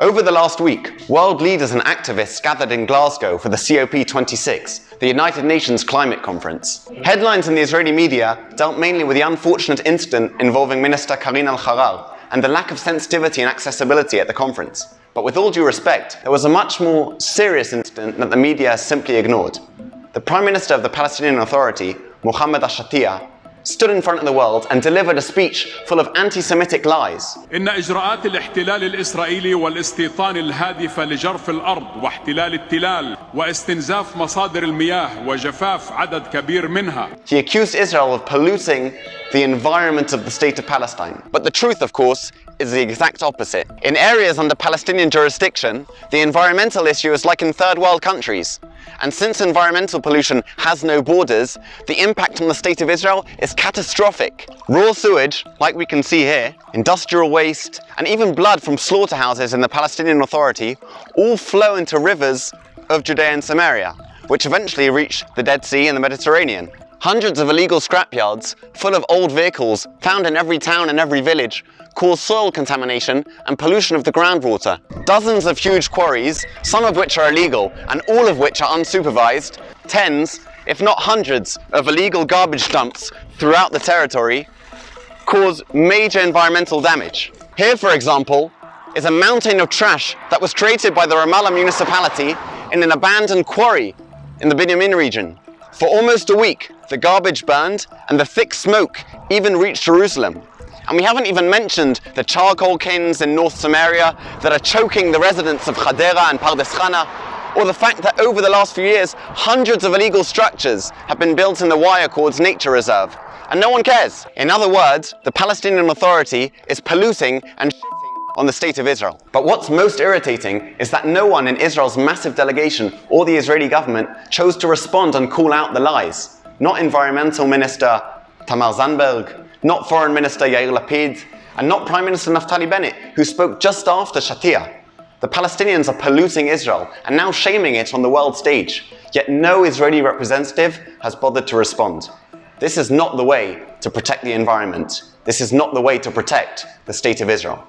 Over the last week, world leaders and activists gathered in Glasgow for the COP26, the United Nations Climate Conference. Headlines in the Israeli media dealt mainly with the unfortunate incident involving Minister Karine El-Harar and the lack of sensitivity and accessibility at the conference. But with all due respect, there was a much more serious incident that the media simply ignored. The Prime Minister of the Palestinian Authority, Mohammed al-Shatiya, stood in front of the world and delivered a speech full of anti-Semitic lies. إن إجراءات الاحتلال الإسرائيلي والاستيطان الهادفة لجرف الأرض واحتلال التلال واستنزاف مصادر المياه وجفاف عدد كبير منها. He accused Israel of polluting the environment of the state of Palestine. But the truth, of course, is the exact opposite. In areas under Palestinian jurisdiction, the environmental issue is like in third world countries. And since environmental pollution has no borders, the impact on the state of Israel is catastrophic. Raw sewage, like we can see here, industrial waste, and even blood from slaughterhouses in the Palestinian Authority all flow into rivers of Judea and Samaria, which eventually reach the Dead Sea and the Mediterranean. Hundreds of illegal scrapyards, full of old vehicles, found in every town and every village, cause soil contamination and pollution of the groundwater. Dozens of huge quarries, some of which are illegal and all of which are unsupervised, tens, if not hundreds, of illegal garbage dumps throughout the territory cause major environmental damage. Here, for example, is a mountain of trash that was created by the Ramallah municipality in an abandoned quarry in the Binyamin region. For almost a week, the garbage burned and the thick smoke even reached Jerusalem. And we haven't even mentioned the charcoal kilns in North Samaria that are choking the residents of Hadera and Pardes Chana, or the fact that over the last few years, hundreds of illegal structures have been built in the Wire Accords Nature Reserve, and no one cares. In other words, the Palestinian Authority is polluting and shitting on the state of Israel. But what's most irritating is that no one in Israel's massive delegation or the Israeli government chose to respond and call out the lies. Not Environmental Minister Tamar Zandberg, not Foreign Minister Yair Lapid, and not Prime Minister Naftali Bennett, who spoke just after Shatiya. The Palestinians are polluting Israel and now shaming it on the world stage, yet no Israeli representative has bothered to respond. This is not the way to protect the environment. This is not the way to protect the state of Israel.